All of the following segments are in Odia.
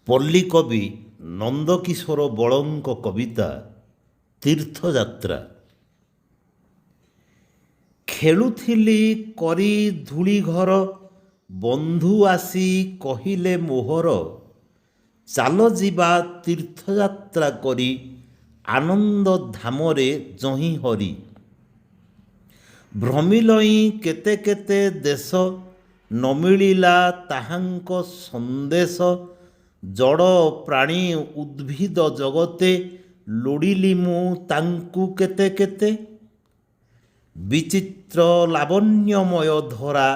ପଲ୍ଲୀ କବି ନନ୍ଦକିଶୋର ବଳଙ୍କ କବିତା ତୀର୍ଥଯାତ୍ରା। ଖେଳୁଥିଲି କରି ଧୂଳି ଘର, ବନ୍ଧୁ ଆସି କହିଲେ ମୋହର, ଚାଲ ଯିବା ତୀର୍ଥଯାତ୍ରା କରି, ଆନନ୍ଦ ଧାମରେ ଯହିଁ ହରି। ଭ୍ରମିଲଇଁ କେତେ କେତେ ଦେଶ, ନ ମିଳିଲା ତାହାଙ୍କ ସନ୍ଦେଶ। ଜଡ଼ ପ୍ରାଣୀ ଉଦ୍ଭିଦ ଜଗତେ, ଲୋଡ଼ିଲି ମୁଁ ତାଙ୍କୁ କେତେ କେତେ। ବିଚିତ୍ର ଲାବଣ୍ୟମୟ ଧରା,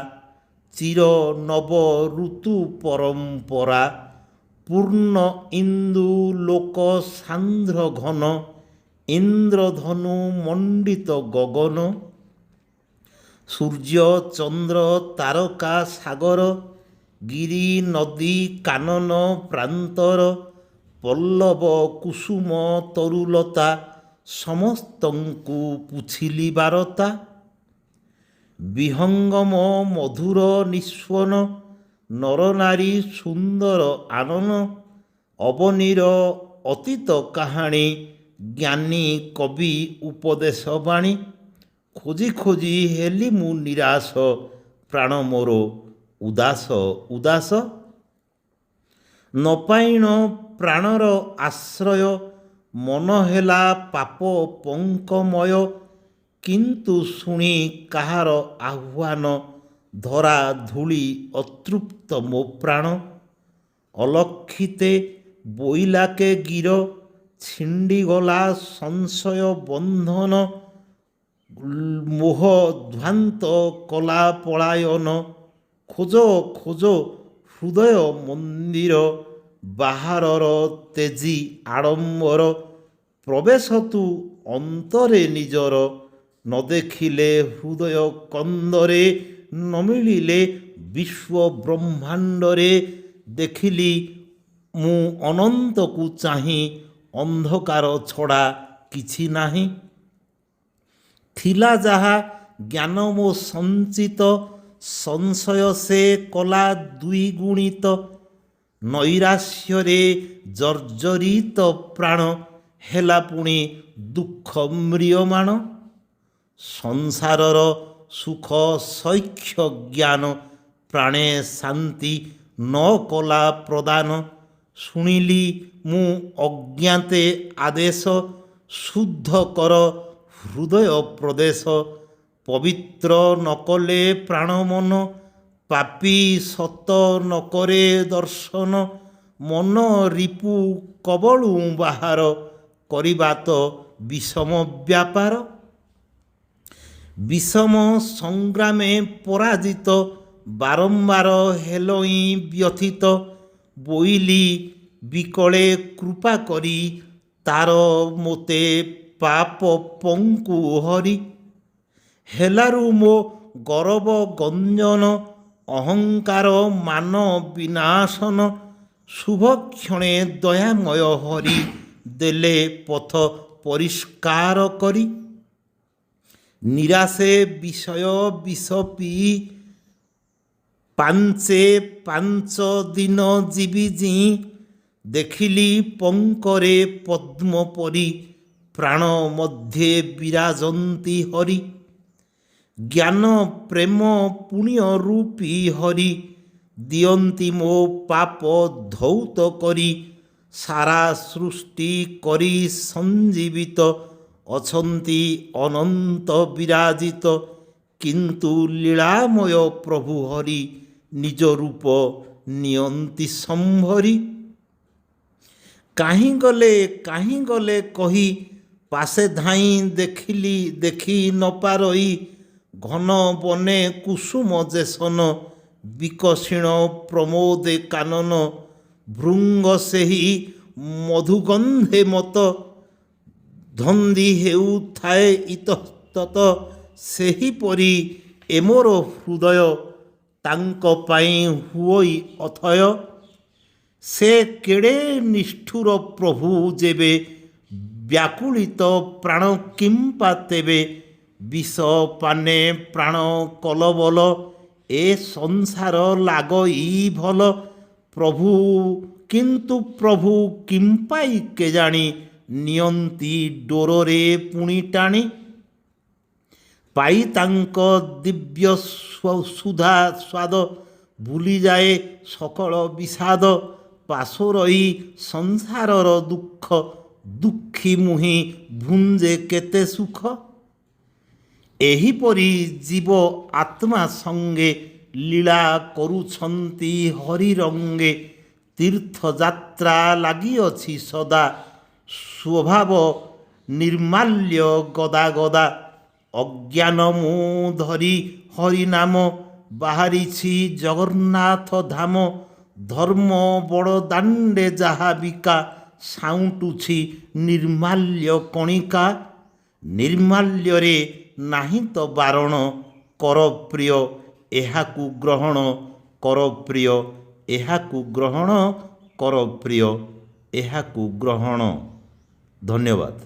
ଚିର ନବ ଋତୁ ପରମ୍ପରା। ପୂର୍ଣ୍ଣ ଇନ୍ଦୁ ଲୋକ ସାନ୍ଦ୍ର ଘନ, ଇନ୍ଦ୍ରଧନୁ ମଣ୍ଡିତ ଗଗନ। ସୂର୍ଯ୍ୟ ଚନ୍ଦ୍ର ତାରକା ସାଗର, ଗିରି ନଦୀ କାନନ ପ୍ରାନ୍ତର। ପଲ୍ଲବ କୁସୁମ ତରୁଲତା, ସମସ୍ତଙ୍କୁ ପୁଛିଲି ବାରତା। ବିହଙ୍ଗମ ମଧୁର ନିସ୍ୱନ, ନରନାରୀ ସୁନ୍ଦର ଆନନ। ଅବନୀର ଅତୀତ କାହାଣୀ, ଜ୍ଞାନୀ କବି ଉପଦେଶ ବାଣୀ। ଖୋଜି ଖୋଜି ହେଲି ମୁଁ ନିରାଶ, ପ୍ରାଣ ମୋର ଉଦାସ ଉଦାସ। ନ ପାଇଣ ପ୍ରାଣର ଆଶ୍ରୟ, ମନ ହେଲା ପାପ ପଙ୍କମୟ। କିନ୍ତୁ ଶୁଣି କାହାର ଆହ୍ୱାନ, ଧରା ଧୂଳି ଅତୃପ୍ତ ମୋ ପ୍ରାଣ। ଅଲକ୍ଷିତେ ବୋଇଲାକେ ଗିର, ଛିଣ୍ଡିଗଲା ସଂଶୟ ବନ୍ଧନ। ମୋହ ଧ୍ୱାନ୍ତ କଲା ପଳାୟନ, ଖୋଜ ଖୋଜ ହୃଦୟ ମନ୍ଦିର। ବାହାରର ତେଜି ଆଡ଼ମ୍ବର, ପ୍ରବେଶ ତୁ ଅନ୍ତରେ ନିଜର। ନ ଦେଖିଲେ ହୃଦୟ କନ୍ଦରେ, ନ ମିଳିଲେ ବିଶ୍ୱ ବ୍ରହ୍ମାଣ୍ଡରେ। ଦେଖିଲି ମୁଁ ଅନନ୍ତକୁ ଚାହିଁ, ଅନ୍ଧକାର ଛଡ଼ା କିଛି ନାହିଁ। ଥିଲା ଯାହା ଜ୍ଞାନ ମୋ ସଞ୍ଚିତ, ସଂଶୟ ସେ କଲା ଦ୍ୱିଗୁଣିତ। ନୈରାଶ୍ୟରେ ଜର୍ଜରିତ ପ୍ରାଣ, ହେଲା ପୁଣି ଦୁଃଖ ମ୍ରିୟମାଣ। ସଂସାରର ସୁଖ ସୌଖ୍ୟ ଜ୍ଞାନ, ପ୍ରାଣେ ଶାନ୍ତି ନ କଲା ପ୍ରଦାନ। ଶୁଣିଲି ମୁଁ ଅଜ୍ଞାତେ ଆଦେଶ, ଶୁଦ୍ଧ କର ହୃଦୟ ପ୍ରଦେଶ। ପବିତ୍ର ନ କଲେ ପ୍ରାଣ ମନ, ପାପୀ ସତ ନ କରେ ଦର୍ଶନ। ମନ ରିପୁ କବଳୁ ବାହାର, କରିବା ତ ବିଷମ ବ୍ୟାପାର। ବିଷମ ସଂଗ୍ରାମେ ପରାଜିତ, ବାରମ୍ବାର ହେଲଇଁ ବ୍ୟଥିତ। ବୋଇଲି ବିକଳେ କୃପା କରି, ତାର ମୋତେ ପାପ ପଙ୍କୁ ହରି। ହେଲାରୁ ମୋ ଗରବ ଗଞ୍ଜନ, ଅହଙ୍କାର ମାନ ବିନାଶନ। ଶୁଭକ୍ଷଣେ ଦୟାମୟ ହରି, ଦେଲେ ପଥ ପରିଷ୍କାର କରି। ନିରାଶେ ବିଷୟ ବିଷ ପିଇ, ପାଞ୍ଚେ ପାଞ୍ଚ ଦିନ ଯିବି ଜୀଇ। ଦେଖିଲି ପଙ୍କରେ ପଦ୍ମ ପରି, ପ୍ରାଣ ମଧ୍ୟେ ବିରାଜନ୍ତି ହରି। ଜ୍ଞାନ ପ୍ରେମ ପୁଣ୍ୟ ରୂପୀ ହରି, ଦିଅନ୍ତି ମୋ ପାପ ଧୌତ କରି। ସାରା ସୃଷ୍ଟି କରି ସଞ୍ଜୀବିତ, ଅଛନ୍ତି ଅନନ୍ତ ବିରାଜିତ। କିନ୍ତୁ ଲୀଳାମୟ ପ୍ରଭୁ ହରି, ନିଜ ରୂପ ନିଅନ୍ତି ସମ୍ଭରି। କାହିଁ ଗଲେ କହି, ପାଶେ ଧାଇଁ ଦେଖିଲି ଦେଖି ନ ପାରଇ। ଘନ ବନେ କୁସୁମ ଯେସନ, ବିକଷିଣ ପ୍ରମୋଦେ କାନନ। ଭୃଙ୍ଗ ସେହି ମଧୁଗନ୍ଧେ ମତ, ଧନ୍ଦି ହେଉଥାଏ ଇତସ୍ତତ। ସେହିପରି ଏ ମୋର ହୃଦୟ, ତାଙ୍କ ପାଇଁ ହୁଅଇ ଅଥୟ। ସେ କେଡ଼େ ନିଷ୍ଠୁର ପ୍ରଭୁ ଯେବେ, ବ୍ୟାକୁଳିତ ପ୍ରାଣ କିମ୍ପା ତେବେ। ବିଷ ପାନେ ପ୍ରାଣ କଲବଲ, ଏ ସଂସାର ଲାଗଇ ଭଲ। ପ୍ରଭୁ କିନ୍ତୁ ପ୍ରଭୁ କିମ୍ପାଇ କେଜାଣି ନିଅନ୍ତି ଡୋରରେ ପୁଣି ଟାଣି। ପାଇ ତାଙ୍କ ଦିବ୍ୟ ସୁଧା ସ୍ୱାଦ ଭୁଲିଯାଏ ସକଳ ବିଷାଦ। ପାଶୋରଇ ସଂସାରର ଦୁଃଖ ଦୁଃଖୀ ମୁହିଁ ଭୁଞ୍ଜେ କେତେ ସୁଖ। ଏହିପରି ଜୀବ ଆତ୍ମା ସଙ୍ଗେ ଲୀଳା କରୁଛନ୍ତି ହରି ରଙ୍ଗେ। ତୀର୍ଥଯାତ୍ରା ଲାଗିଅଛି ସଦା ସ୍ୱଭାବ ନିର୍ମାଲ୍ୟ ଗଦା ଗଦା। ଅଜ୍ଞାନ ମୁଁ ଧରି ହରିନାମ ବାହାରିଛି ଜଗନ୍ନାଥ ଧାମ। ଧର୍ମ ବଡ଼ ଦାଣ୍ଡେ ଯାହା ବିକା ସାଉଁଟୁଛି ନିର୍ମାଲ୍ୟ କଣିକା। ନିର୍ମାଲ୍ୟରେ ନାହିଁ ତ ବାରଣ କର ପ୍ରିୟ ଏହାକୁ ଗ୍ରହଣ କର ପ୍ରିୟ ଏହାକୁ ଗ୍ରହଣ କର ପ୍ରିୟ ଏହାକୁ ଗ୍ରହଣ। ଧନ୍ୟବାଦ।